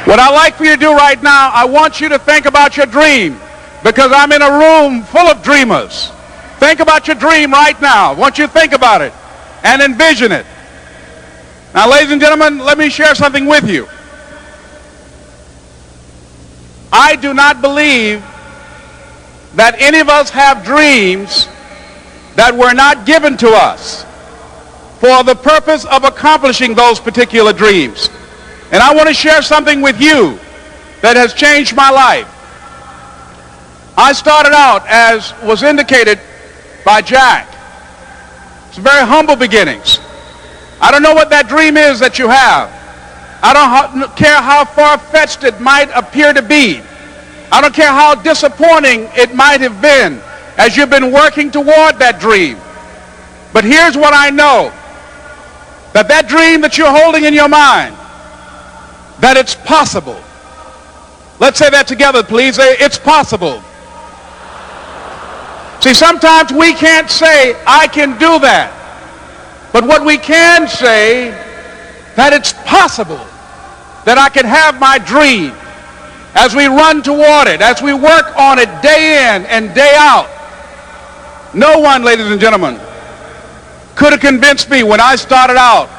What I'd like for you to do right now, I want you to think about your dream, because I'm in a room full of dreamers. Think about your dream right now. I want you to think about it and envision it. Now, ladies and gentlemen, let me share something with you. I do not believe that any of us have dreams that were not given to us for the purpose of accomplishing those particular dreams. And I want to share something with you that has changed my life. I started out, as was indicated by Jack, some very humble beginnings. I don't know what that dream is that you have. I don't care how far-fetched it might appear to be. I don't care how disappointing it might have been as you've been working toward that dream. But here's what I know, that dream that you're holding in your mind, that it's possible. Let's say that together, please. It's possible. See, sometimes we can't say, I can do that. But what we can say, that it's possible that I can have my dream as we run toward it, as we work on it day in and day out. No one, ladies and gentlemen, could have convinced me when I started out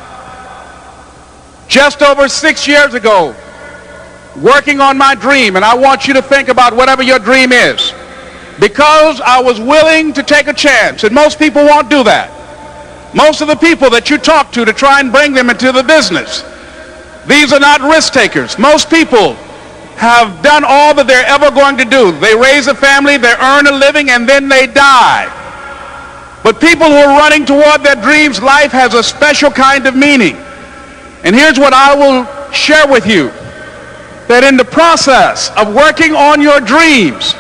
just over 6 years ago working on my dream. And I want you to think about whatever your dream is, because I was willing to take a chance. And most people won't do that. Most of the people that you talk to try and bring them into the business, these are not risk takers. Most people have done all that they're ever going to do. They raise a family, they earn a living, and then they die. But people who are running toward their dreams, life has a special kind of meaning. And here's what I will share with you, that in the process of working on your dreams,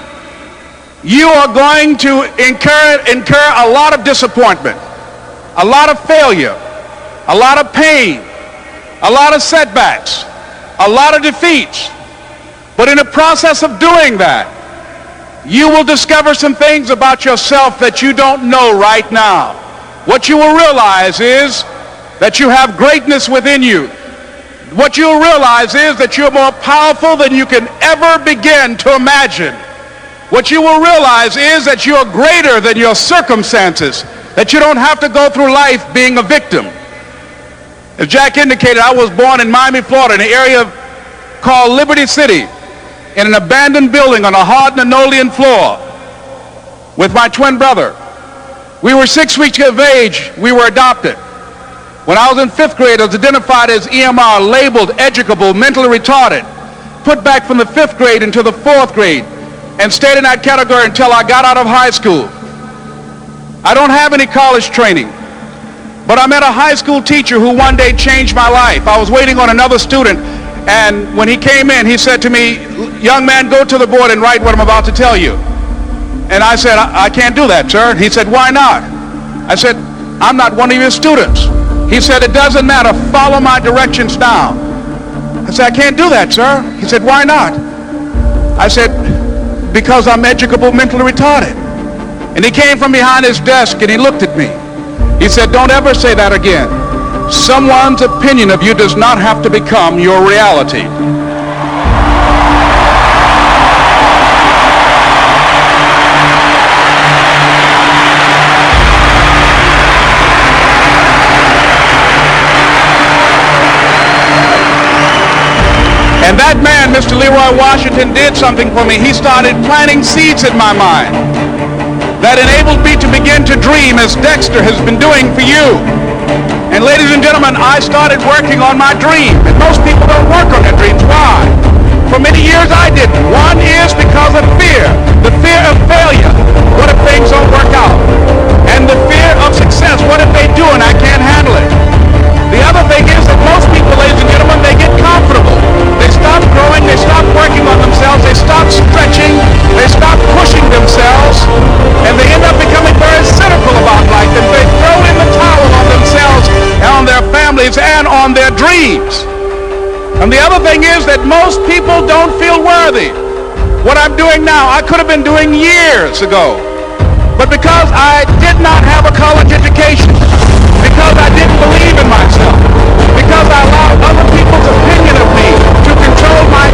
you are going to incur a lot of disappointment, a lot of failure, a lot of pain, a lot of setbacks, a lot of defeats. But in the process of doing that, you will discover some things about yourself that you don't know right now. What you will realize is that you have greatness within you. What you'll realize is that you're more powerful than you can ever begin to imagine. What you will realize is that you're greater than your circumstances, that you don't have to go through life being a victim. As Jack indicated, I was born in Miami, Florida, in an area called Liberty City, in an abandoned building on a hard linoleum floor with my twin brother. We were 6 weeks of age. We were adopted. When I was in 5th grade, I was identified as EMR, labeled educable, mentally retarded, put back from the 5th grade into the 4th grade, and stayed in that category until I got out of high school. I don't have any college training, but I met a high school teacher who one day changed my life. I was waiting on another student, and when he came in, he said to me, young man, go to the board and write what I'm about to tell you. And I said, I can't do that, sir. He said, why not? I said, I'm not one of your students. He said, it doesn't matter, follow my directions now. I said, I can't do that, sir. He said, why not? I said, because I'm educable, mentally retarded. And he came from behind his desk and he looked at me. He said, don't ever say that again. Someone's opinion of you does not have to become your reality. And that man, Mr. Leroy Washington, did something for me. He started planting seeds in my mind that enabled me to begin to dream, as Dexter has been doing for you. And ladies and gentlemen, I started working on my dream. And most people don't work on their dreams. Why? For many years I didn't. One is because of fear. The fear of failure. What if things don't work out? And the fear of success. What if they do and I can't handle it? The other thing is that most people, ladies and gentlemen, they get comfortable. They stop growing, they stop working on themselves, they stop stretching, they stop pushing themselves, and they end up becoming very cynical about life, and they throw in the towel on themselves and on their families and on their dreams. And the other thing is that most people don't feel worthy. What I'm doing now, I could have been doing years ago. But because I did not have a college education, because I didn't believe in myself, because I allowed other people's opinion of me to control my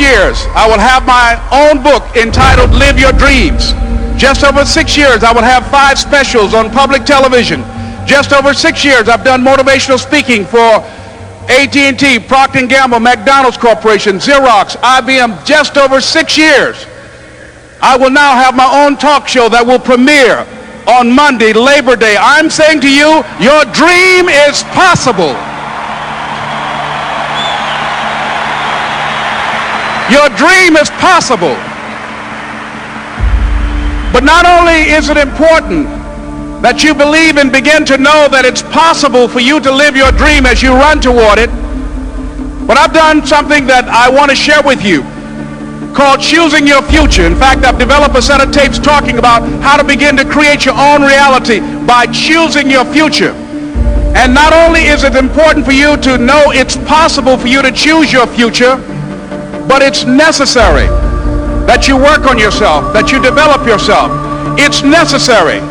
years, I will have my own book entitled Live Your Dreams. Just over 6 years, I will have 5 specials on public television. Just over 6 years, I've done motivational speaking for AT&T, Procter & Gamble, McDonald's Corporation, Xerox, IBM. Just over 6 years. I will now have my own talk show that will premiere on Monday, Labor Day. I'm saying to you, your dream is possible. Your dream is possible. But not only is it important that you believe and begin to know that it's possible for you to live your dream as you run toward it, but I've done something that I want to share with you called Choosing Your Future. In fact, I've developed a set of tapes talking about how to begin to create your own reality by choosing your future. And not only is it important for you to know it's possible for you to choose your future, but it's necessary that you work on yourself, that you develop yourself. It's necessary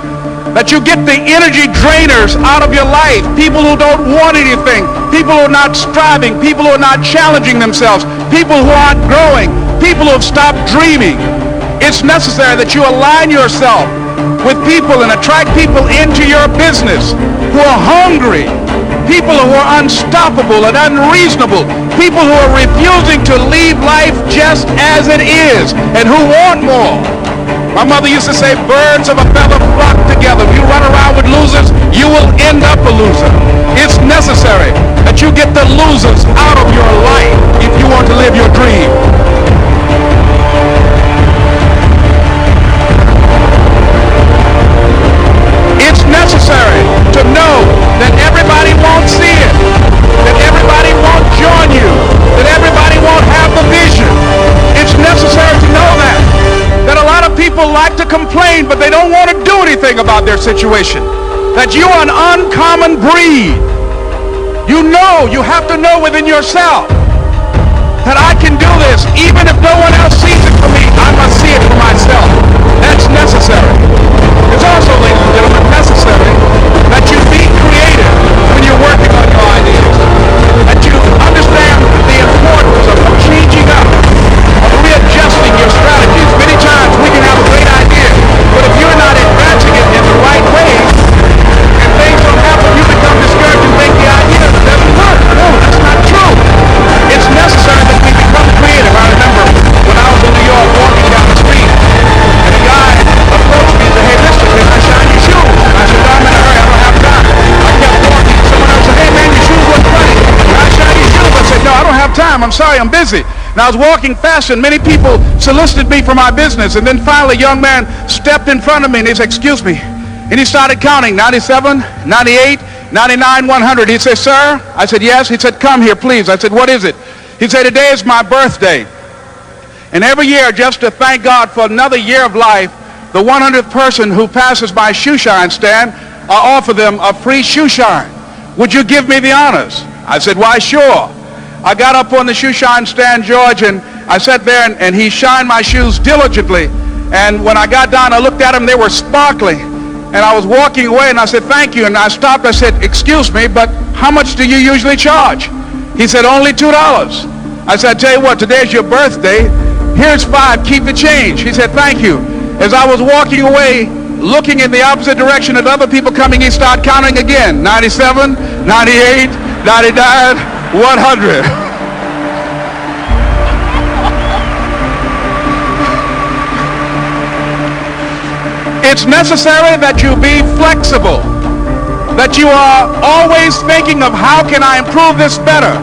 that you get the energy drainers out of your life, people who don't want anything, people who are not striving, people who are not challenging themselves, people who aren't growing, people who have stopped dreaming. It's necessary that you align yourself with people and attract people into your business who are hungry, people who are unstoppable and unreasonable, people who are refusing to leave life just as it is and who want more. My mother used to say, birds of a feather flock together. If you run around with losers, you will end up a loser. It's necessary that you get the losers out of your life if you want to live your dream. It's necessary to know that everybody won't see it, that everybody won't join you, that everybody won't have the vision. It's necessary to know that a lot of people like to complain, but they don't want to do anything about their situation, that you are an uncommon breed. You know, you have to know within yourself that I can do this. Even if no one else sees it for me, I must see it for myself. That's necessary. It's also, ladies and gentlemen, necessary that you be creative when you're working on your ideas, that you understand the importance of changing up, of readjusting your strategies. Many times we can have a great idea, but if you're not advancing it in the right way, and things don't happen, you become discouraged and think the idea doesn't work. No, that's not true. It's necessary that we become creative. I remember when I was in New York walking down the street, and a guy approached me and said, hey, mister, can I shine your shoes? And I said, no, I'm in a hurry, I don't have time. I kept walking. Someone else said, hey, man, your shoes look funny. Can I shine your shoes? I said, no, I don't have time. I'm sorry, I'm busy. And I was walking fast, and many people solicited me for my business. And then finally, a young man stepped in front of me, and he said, excuse me. And he started counting, 97, 98, 99, 100. He said, sir? I said, yes. He said, come here, please. I said, what is it? He said, today is my birthday. And every year, just to thank God for another year of life, the 100th person who passes my shoe shine stand, I offer them a free shoe shine. Would you give me the honors? I said, why, sure. I got up on the shoe shine stand, George, and I sat there, and he shined my shoes diligently. And when I got down, I looked at them, they were sparkling. And I was walking away, and I said, thank you. And I stopped, I said, excuse me, but how much do you usually charge? He said, only $2. I said, I tell you what, today is your birthday. Here's $5, keep the change. He said, thank you. As I was walking away, looking in the opposite direction at other people coming, he started counting again. 97, 98, 99, 100. It's necessary that you be flexible, that you are always thinking of how can I improve this better.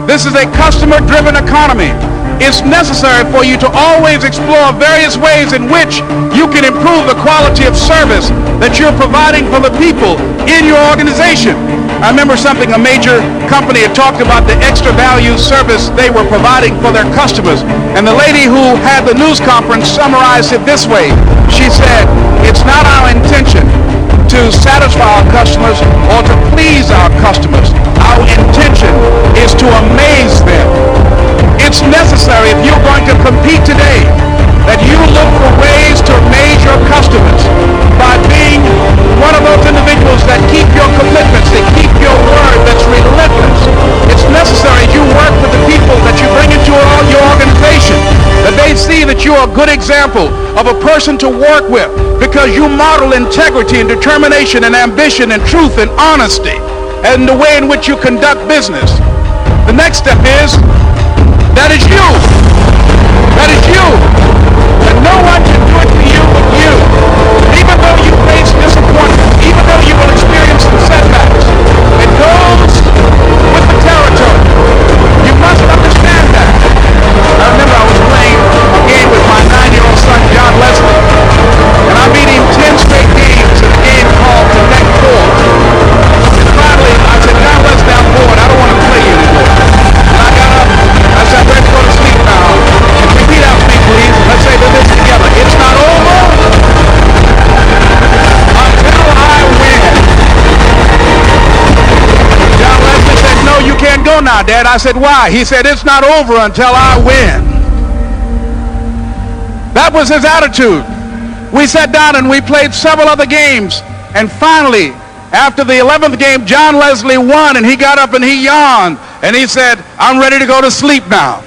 This is a customer-driven economy. It's necessary for you to always explore various ways in which you can improve the quality of service that you're providing for the people in your organization. I remember something, a major company had talked about the extra value service they were providing for their customers. And the lady who had the news conference summarized it this way. She said, it's not our intention to satisfy our customers or to please our customers. Our intention is to amaze them. It's necessary, if you're going to compete today, that you look for ways to amaze your customers by being one of those individuals that keep your commitments, that keep your word, that's relentless. It's necessary you work with the people that you bring into your organization you're a good example of a person to work with because you model integrity and determination and ambition and truth and honesty and the way in which you conduct business. The next step is, that is you. That is you. And no one can do it for you but you. Even though you face disappointment, even though you will experience some setbacks, it goes with the territory. You must understand that. I remember I was playing a game with my 9-year-old son, John Leslie, and I beat him 10 straight games in a game called Connect Four. And finally, I said, John Leslie, I'm bored. I don't want to play you anymore. And I got up. I said, let's go to sleep now. And repeat after me, please. Let's say this together. It's not over until I win. John Leslie said, no, you can't go now, Dad. I said, why? He said, it's not over until I win. That was his attitude. We sat down and we played several other games. And finally, after the 11th game, John Leslie won, and he got up and he yawned. And he said, I'm ready to go to sleep now.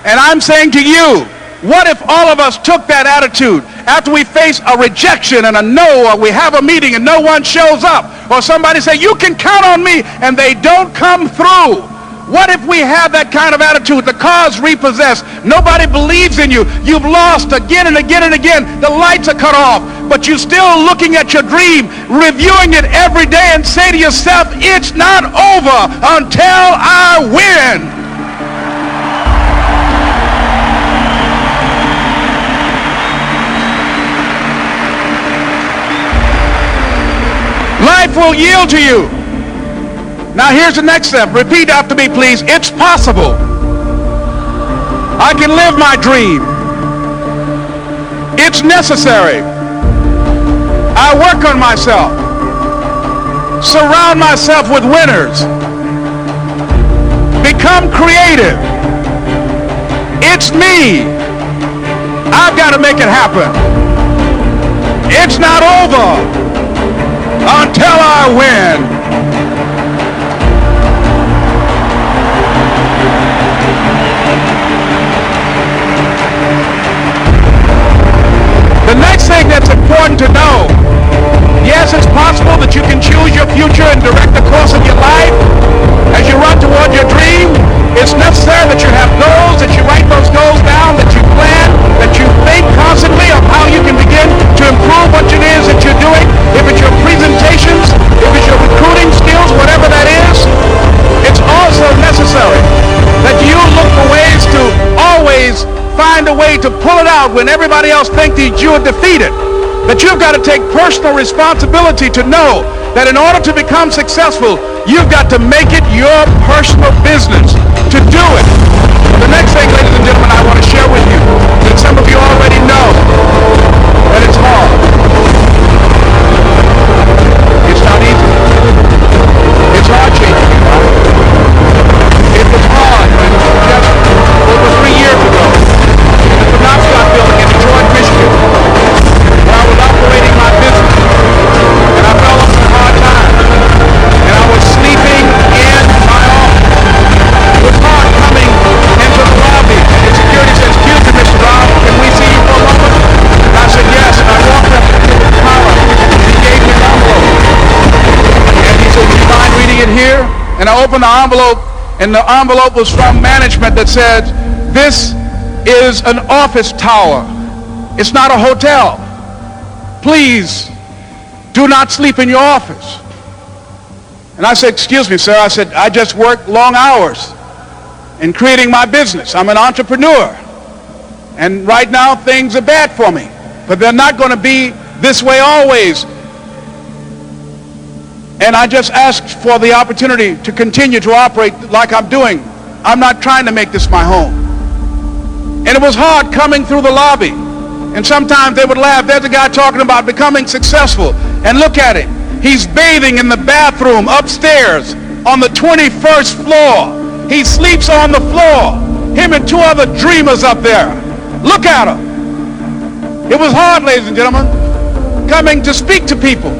And I'm saying to you, what if all of us took that attitude after we face a rejection and a no, or we have a meeting and no one shows up, or somebody say, you can count on me, and they don't come through? What if we have that kind of attitude? The car's repossessed. Nobody believes in you. You've lost again and again and again. The lights are cut off, but you're still looking at your dream, reviewing it every day, and say to yourself, it's not over until I win. Life will yield to you. Now here's the next step. Repeat after me, please. It's possible. I can live my dream. It's necessary. I work on myself. Surround myself with winners. Become creative. It's me. I've got to make it happen. It's not over until I win. The next thing that's important to know, yes, it's possible that you can choose your future and direct the course of your life as you run toward your dream. It's necessary that you have goals, that you write those goals down, that you plan, that you think constantly of how you can begin to improve what it is that you're doing. If it's your presentations, if it's your recruiting skills, whatever that is, it's also necessary that you look for ways to always find a way to pull it out when everybody else thinks that you are defeated. That you've got to take personal responsibility to know that in order to become successful, you've got to make it your personal business to do it. The next thing, ladies and gentlemen, I want to share with you that some of you already know that it's hard. It's not easy. It's hard changing your life. It was hard when just over 3 years ago, at the Knobscott building in Detroit, Michigan, where I was operating my business, and I fell on some hard times, and I was sleeping in my office. It was hard coming into the lobby, and security said, excuse me, Mr. Rob, can we see you for a moment? And I said, yes, and I walked up to the power, and he gave me an envelope. And he said, would you mind reading it here? And I opened the envelope, and the envelope was from management that said, this is an office tower. It's not a hotel. Please do not sleep in your office. And I said, excuse me, sir. I said, I just work long hours in creating my business. I'm an entrepreneur. And right now things are bad for me. But they're not going to be this way always. And I just asked for the opportunity to continue to operate like I'm doing. I'm not trying to make this my home. And it was hard coming through the lobby. And sometimes they would laugh. There's a guy talking about becoming successful. And look at him. He's bathing in the bathroom upstairs on the 21st floor. He sleeps on the floor. Him and 2 other dreamers up there. Look at him. It was hard, ladies and gentlemen, coming to speak to people.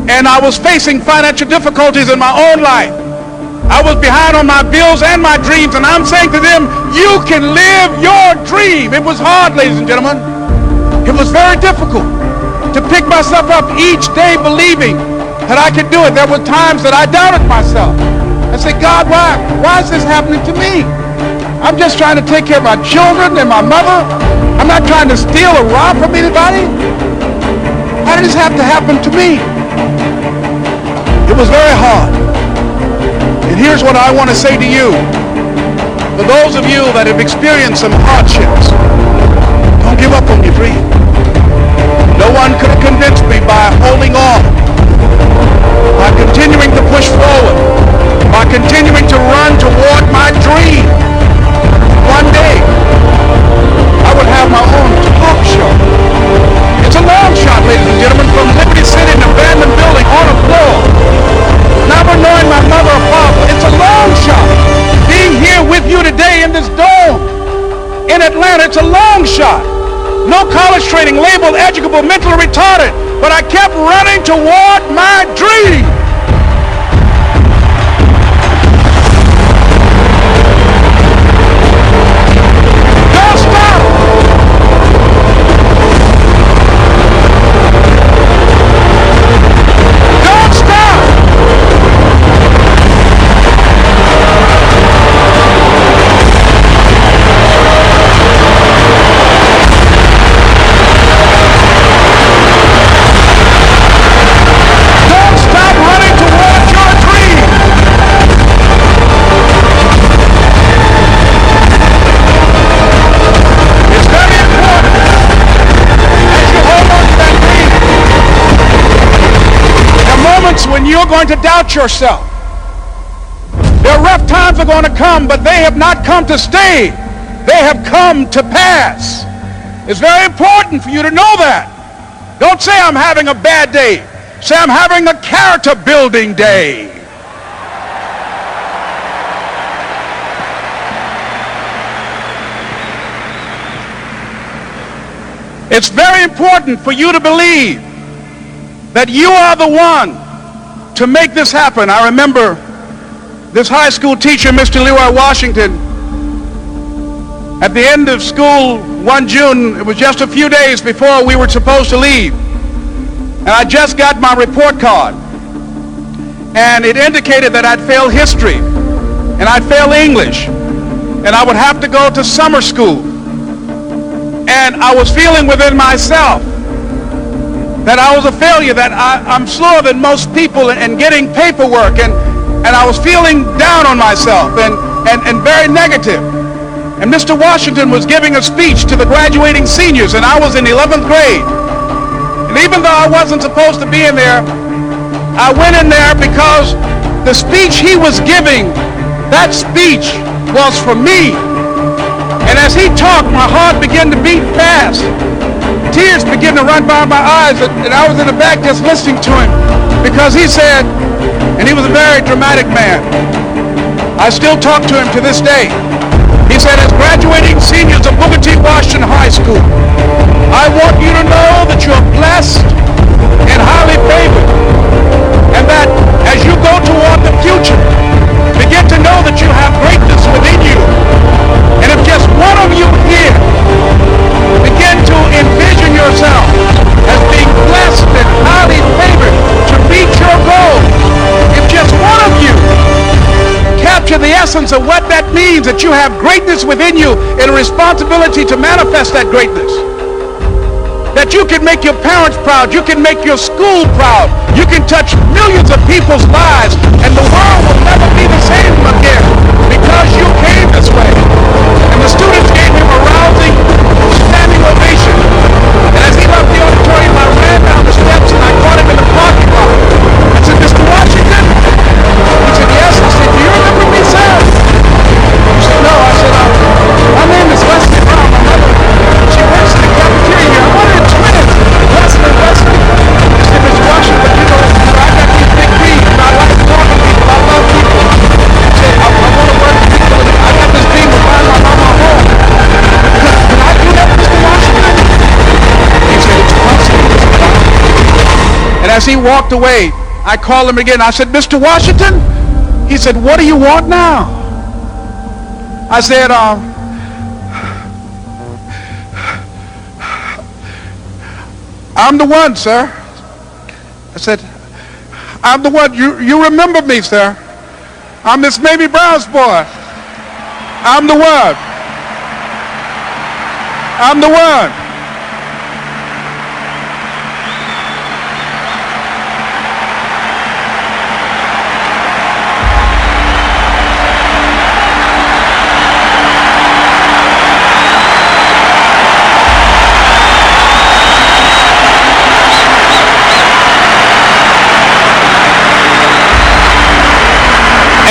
And I was facing financial difficulties in my own life. I was behind on my bills and my dreams, and I'm saying to them, you can live your dream. It was hard, ladies and gentlemen. It was very difficult to pick myself up each day believing that I could do it. There were times that I doubted myself. I said, God, why is this happening to me? I'm just trying to take care of my children and my mother. I'm not trying to steal or rob from anybody. Why did this have to happen to me? It was very hard. And here's what I want to say to you. For those of you that have experienced some hardships, don't give up on your dream. No one could have convinced me by holding on, by continuing to push forward, by continuing to run toward my dream. One day, I would have my own talk show. It's a long shot, ladies and gentlemen, from Liberty City, an abandoned building on a floor. Never knowing my mother or father. It's a long shot. Being here with you today in this dome in Atlanta, it's a long shot. No college training, labeled educable, mentally retarded, but I kept running toward my dream. Don't stop. Don't stop. When you're going to doubt yourself. There are rough times are going to come, but they have not come to stay. They have come to pass. It's very important for you to know that. Don't say I'm having a bad day. Say I'm having a character building day. It's very important for you to believe that you are the one to make this happen. I remember this high school teacher, Mr. Leroy Washington, at the end of school one June, it was just a few days before we were supposed to leave, and I just got my report card, and it indicated that I'd failed history, and I'd failed English, and I would have to go to summer school. And I was feeling within myself that I was a failure, that I'm slower than most people in getting paperwork, and I was feeling down on myself and very negative. And Mr. Washington was giving a speech to the graduating seniors, and I was in 11th grade. And even though I wasn't supposed to be in there, I went in there because the speech he was giving, that speech was for me. And as he talked, my heart began to beat fast. Tears began to run by my eyes, and I was in the back just listening to him, because he said, and he was a very dramatic man. I still talk to him to this day. He said, as graduating seniors of Booker T. Washington High School, I want you to know that you're blessed and highly favored, and that as you go toward the future, begin to know that you have greatness within you. And if just one of you here begin to envision yourself as being blessed and highly favored to reach your goal, if just one of you capture the essence of what that means, that you have greatness within you and a responsibility to manifest that greatness, that you can make your parents proud, you can make your school proud, you can touch millions of people's lives, and the world will never be the same again because you came this way. And the students gave him a rousing standing ovation. And as he left the auditorium, I ran down the steps and I caught him in the parking lot. I said, Mr. Washington? He said, yes. I said, do you remember me, sir? He said, no. I said, my name is Leslie Brown. My mother, she works in the cafeteria here. I wanted a twin. Leslie. He said, Mr. Washington, you know, I got these big dreams. I like talking to people. I love people. He said, I want to work with people. I got this dream to find my mama home. Can I do that, Mr. Washington? He said, it's possible, Mr. Brown. And as he walked away, I called him again. I said, Mr. Washington? He said, what do you want now? I said, I'm the one, sir. I said, I'm the one. You remember me, sir. I'm Miss Mamie Brown's boy. I'm the one. I'm the one.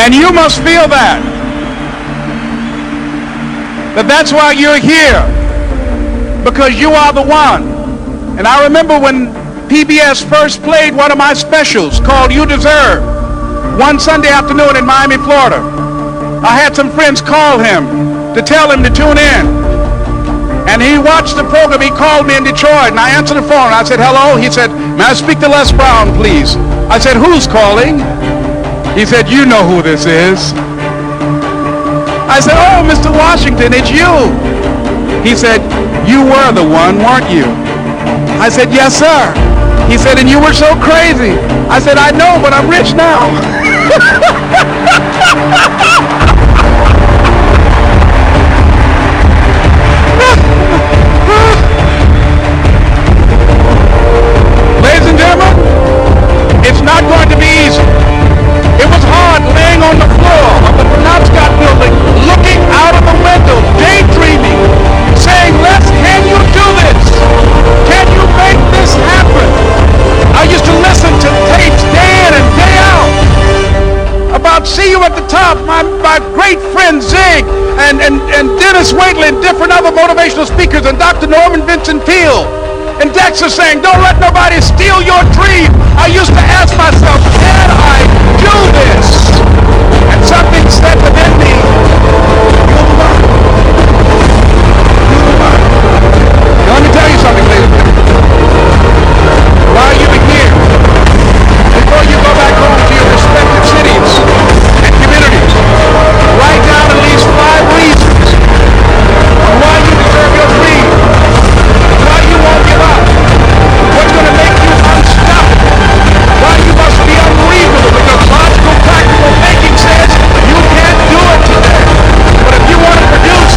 And you must feel that's why you're here, because you are the one. And I remember when PBS first played one of my specials called You Deserve, one Sunday afternoon in Miami, Florida. I had some friends call him to tell him to tune in. And he watched the program. He called me in Detroit, and I answered the phone. I said, hello. He said, may I speak to Les Brown, please? I said, who's calling? He said, you know who this is. I said, oh, Mr. Washington, it's you. He said, you were the one, weren't you? I said, yes, sir. He said, and you were so crazy. I said, I know, but I'm rich now. Ladies and gentlemen, it's not going to be easy. It was hard laying on the floor of the Penobscot building, looking out of the window, daydreaming, saying, Les, can you do this? Can you make this happen? I used to listen to tapes day in and day out about See You at the Top, my great friend Zig and Dennis Waitley and different other motivational speakers, and Dr. Norman Vincent Peale and Dexter saying, don't let nobody steal your dream. I used to ask myself, can I do this? And something said within me, you'll learn. You'll learn. Now let me tell you something, ladies and gentlemen. While you're here, before you go back home to your respective cities and communities, write down at least 5 reasons on why you deserve your dream, why you won't give up, what's going to make you unstoppable, why you must be unreasonable, because logical, practical thinking says you can't do it today. But if you want to produce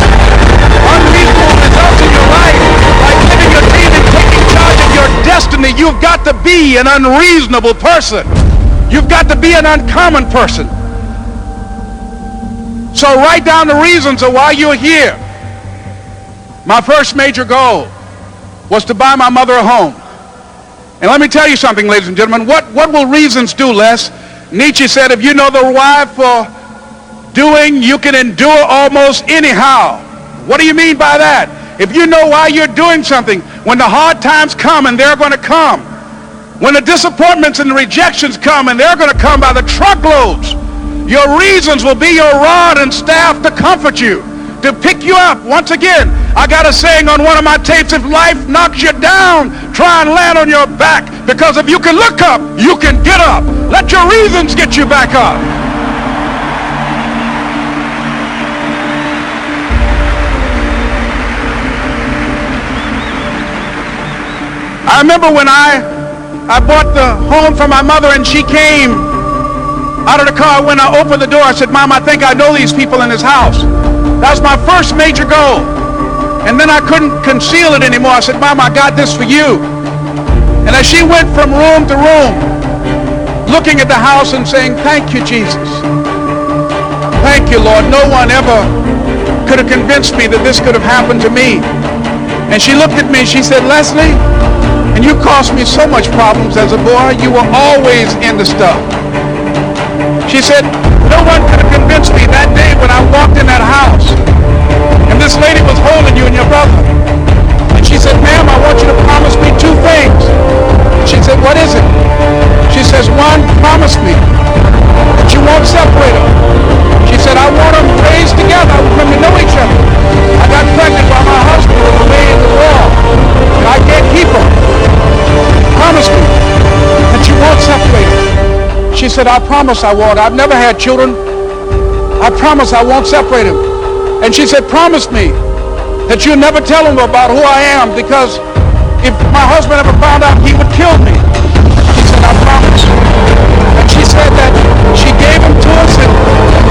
unreasonable results in your life, like living your dream and taking charge of your destiny, you've got to be an unreasonable person. You've got to be an uncommon person. So write down the reasons of why you're here. My first major goal was to buy my mother a home. And let me tell you something, ladies and gentlemen. What will reasons do, Les? Nietzsche said, if you know the why for doing, you can endure almost anyhow. What do you mean by that? If you know why you're doing something, when the hard times come, and they're going to come, when the disappointments and the rejections come, and they're going to come by the truckloads, your reasons will be your rod and staff to comfort you, to pick you up. Once again, I got a saying on one of my tapes, if life knocks you down, try and land on your back, because if you can look up, you can get up. Let your reasons get you back up. I remember when I bought the home for my mother, and she came out of the car. When I opened the door, I said, Mom, I think I know these people in this house. That was my first major goal. And then I couldn't conceal it anymore. I said, Mom, I got this for you. And as she went from room to room, looking at the house and saying, thank you, Jesus. Thank you, Lord. No one ever could have convinced me that this could have happened to me. And she looked at me and she said, Leslie, and you caused me so much problems as a boy. You were always into stuff. She said, no one could have convinced me that day when I walked in that house and this lady was holding you and your brother. And she said, ma'am, I want you to promise me 2 things. She said, what is it? She says, 1, promise me that you won't separate them. She said, I want them raised together. I want them to know each other. I got pregnant by my husband on the way in the war, and I can't keep them. Promise me that you won't separate them. She said, I promise I won't. I've never had children. I promise I won't separate them. And she said, promise me that you'll never tell him about who I am, because if my husband ever found out, he would kill me. She said, I promise. And she said that she gave him to us, and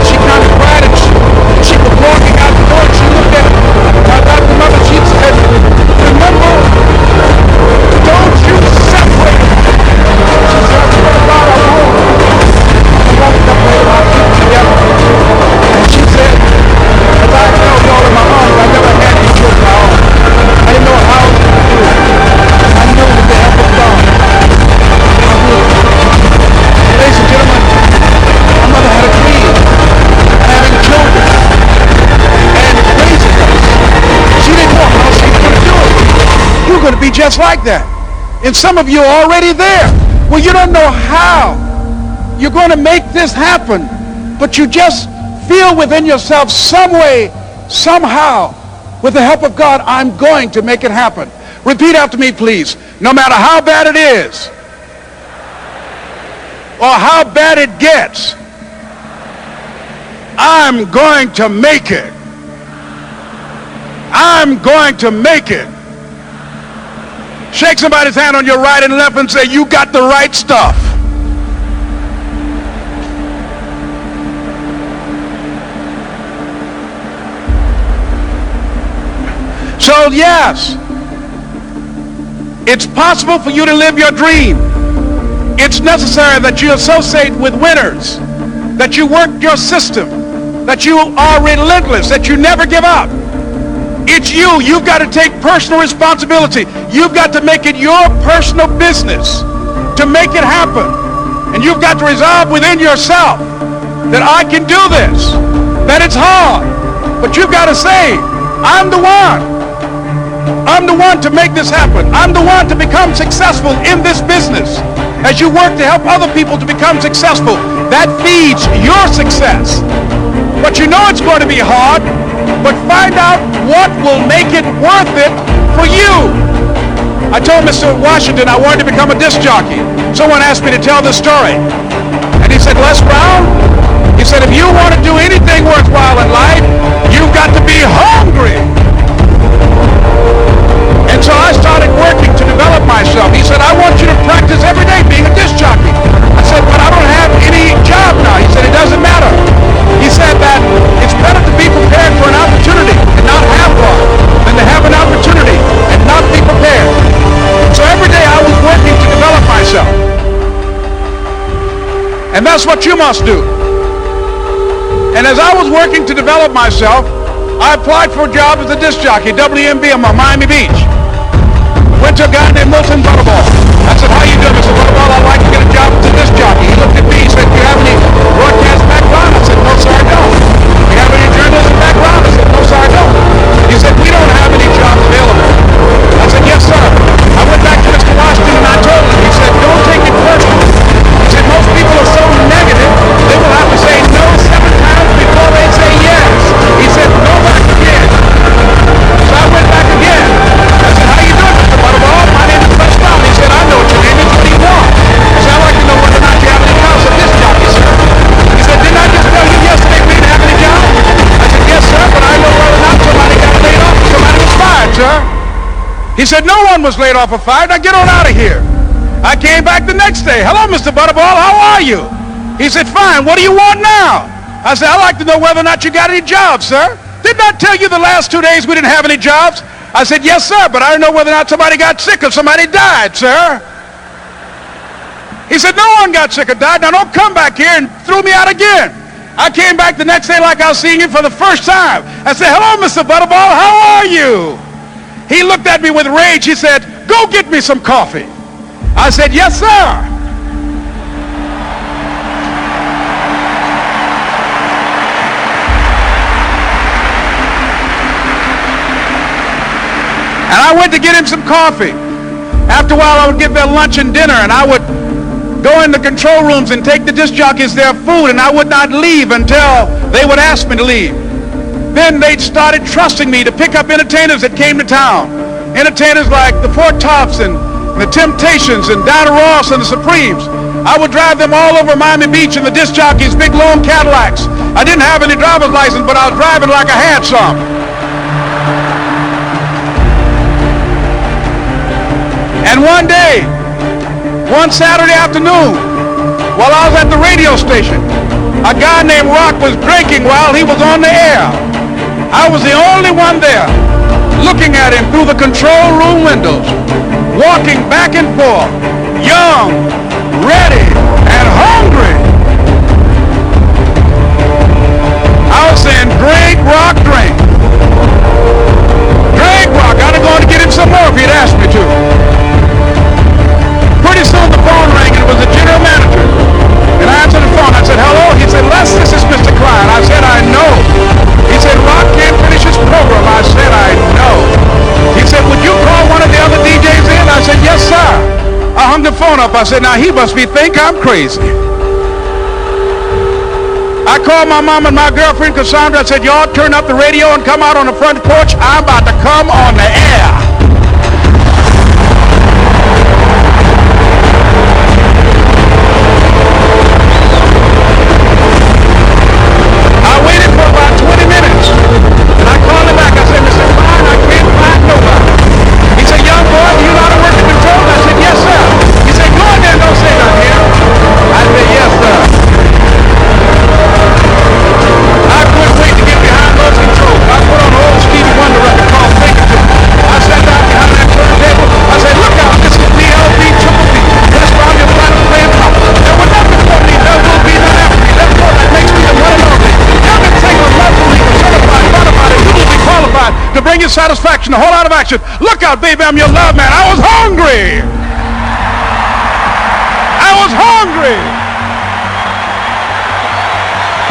she kind of cried, and she was walking out the door, and she looked at my Dr. Mother. She said, remember, don't you separate them. She said, I swear to God, I won't. I won't separate them. I'll keep them together. And she said, as I tell y'all in my arms, I never had these children of my own. I didn't know how to do it. I knew with the help of God. I would. Ladies and gentlemen, my mother had a dream of having children and raising us. She didn't know how she was going to do it. You're going to be just like that. And some of you are already there. Well, you don't know how you're going to make this happen, but you just feel within yourself some way, somehow, with the help of God, I'm going to make it happen. Repeat after me, please. No matter how bad it is, or how bad it gets, I'm going to make it. I'm going to make it. Shake somebody's hand on your right and left and say, you got the right stuff. So yes, it's possible for you to live your dream. It's necessary that you associate with winners, that you work your system, that you are relentless, that you never give up. It's you. You've got to take personal responsibility. You've got to make it your personal business to make it happen. And you've got to resolve within yourself that I can do this, that it's hard. But you've got to say, I'm the one. I'm the one to make this happen. I'm the one to become successful in this business. As you work to help other people to become successful, that feeds your success. But you know it's going to be hard, but find out what will make it worth it for you. I told Mr. Washington I wanted to become a disc jockey. Someone asked me to tell this story. And he said, Les Brown, he said, if you want to do anything worthwhile in life, you've got to be hungry. And so I started working to develop myself. He said, I want you to practice every day being a disc jockey. I said, but I don't have any job now. He said, it doesn't matter. He said that it's better to be prepared for an opportunity and not have one than to have an opportunity and not be prepared. So every day I was working to develop myself. And that's what you must do. And as I was working to develop myself, I applied for a job as a disc jockey, WMB, in Miami Beach. Went to a guy named Milton Butterball. I said, how you doing, Mr. Butterball? I'd like to get a job as a disc jockey. He looked at me, he said, do you have any broadcast background? I said, no, sir, I don't. Do you have any journalism background? I said, no, sir, I don't. He said, we don't have any jobs available. I said, yes, sir. I went back to Mr. Washington and I told him. He said, don't take it personally. He said, most people are so negative, they will have to say no 7 times before they say yes. He said, go back again. So I went back again. I said, how you doing, Mr. Butterball? My name is Les Brown. He said, I know what your name is. What do you want? I said, I'd like to know whether or not you have any jobs at this jockey, sir. He said, didn't I just tell you yesterday we didn't have any jobs? I said, yes, sir, but I know whether or not somebody got laid off or somebody was fired, sir. He said, no one was laid off or fired. Now get on out of here. I came back the next day. Hello, Mr. Butterball. How are you? He said, fine. What do you want now? I said, I'd like to know whether or not you got any jobs, sir. Didn't I tell you the last 2 days we didn't have any jobs? I said, yes, sir, but I don't know whether or not somebody got sick or somebody died, sir. He said, no one got sick or died. Now don't come back here and throw me out again. I came back the next day like I was seeing him for the first time. I said, hello, Mr. Butterball. How are you? He looked at me with rage. He said, go get me some coffee. I said, yes, sir. And I went to get him some coffee. After a while, I would get their lunch and dinner, and I would go in the control rooms and take the disc jockeys their food, and I would not leave until they would ask me to leave. Then they started trusting me to pick up entertainers that came to town. Entertainers like the Four Tops and the Temptations and Diana Ross and the Supremes. I would drive them all over Miami Beach in the disc jockeys, big long Cadillacs. I didn't have any driver's license, but I was driving like I had some. And one day, one Saturday afternoon, while I was at the radio station, a guy named Rock was drinking while he was on the air. I was the only one there, looking at him through the control room windows, walking back and forth, young, ready, and hungry. I was saying, drink, Rock, drink. Drink, Rock. I'd have gone to get him some more if he'd asked me to. Pretty soon the phone rang, and it was the general manager. And I answered the phone. I said, hello? He said, Les, this is Mr. Klein. I said, I know. He said, Rock can't finish his program. I said, I know. He said, would you call one of the other DJs in? I said, yes, sir. I hung the phone up. I said, now he must think I'm crazy. I called my mom and my girlfriend, Cassandra. I said, y'all turn up the radio and come out on the front porch. I'm about to come on the air. I waited for about 20 minutes. And I called him back. I said, Mr. Klein, I can't find nobody. He said, young boy, do you know how to work the controls? I said, yes, sir. He said, go in there and don't say nothing here. I said, yes, sir. I couldn't wait to get behind those controls. I put on an old Stevie Wonder record called Fake It. I sat down behind that turntable. I said, look out, this is BLB Triple B. This is from your platinum playing top. There will nothing for me, there will be none after me. That's what that makes me the one and only. Young and single, lovely, certified, qualified, and legally qualified to bring you satisfaction, a whole lot of action. Look out, baby, I'm your love man. I was hungry. I was hungry.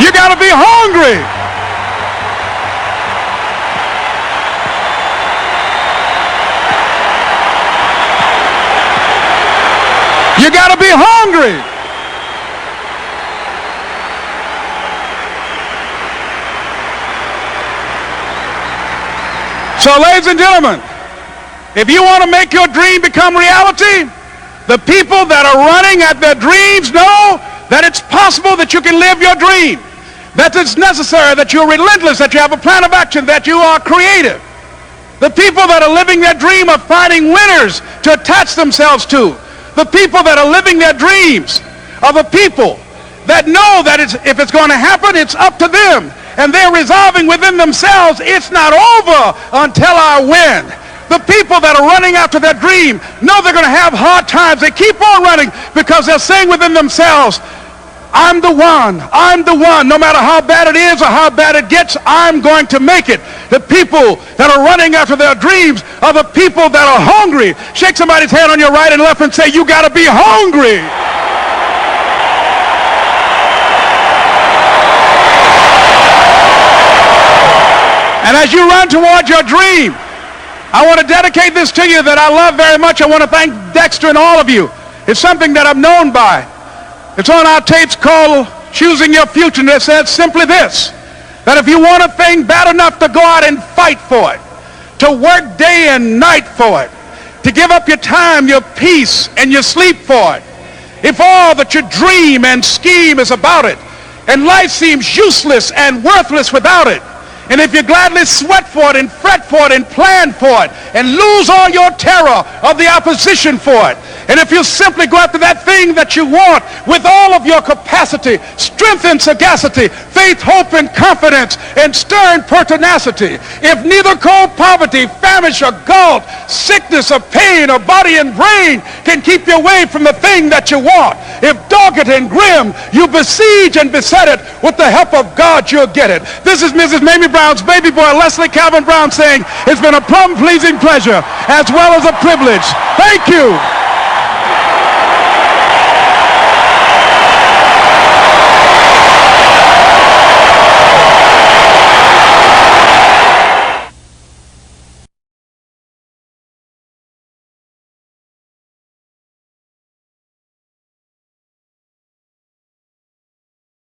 You got to be hungry. You got to be hungry. So, ladies and gentlemen, if you want to make your dream become reality, the people that are running at their dreams know that it's possible that you can live your dream, that it's necessary, that you're relentless, that you have a plan of action, that you are creative. The people that are living their dream are finding winners to attach themselves to. The people that are living their dreams are the people that know that if it's going to happen, it's up to them. And they're resolving within themselves, it's not over until I win. The people that are running after their dream know they're going to have hard times. They keep on running because they're saying within themselves, I'm the one. I'm the one. No matter how bad it is or how bad it gets, I'm going to make it. The people that are running after their dreams are the people that are hungry. Shake somebody's hand on your right and left and say, you got to be hungry. And as you run toward your dream, I want to dedicate this to you that I love very much. I want to thank Dexter and all of you. It's something that I'm known by. It's on our tapes called Choosing Your Future, and it says simply this, that if you want a thing bad enough to go out and fight for it, to work day and night for it, to give up your time, your peace, and your sleep for it, if all that you dream and scheme is about it, and life seems useless and worthless without it, and if you gladly sweat for it and fret for it and plan for it and lose all your terror of the opposition for it, and if you simply go after that thing that you want with all of your capacity, strength and sagacity, faith, hope and confidence, and stern pertinacity, if neither cold poverty, famish or gulf, sickness or pain or body and brain can keep you away from the thing that you want, if dogged and grim you besiege and beset it, with the help of God you'll get it. This is Mrs. Mamie Brown's baby boy, Leslie Calvin Brown, saying it's been a plum-pleasing pleasure as well as a privilege. Thank you.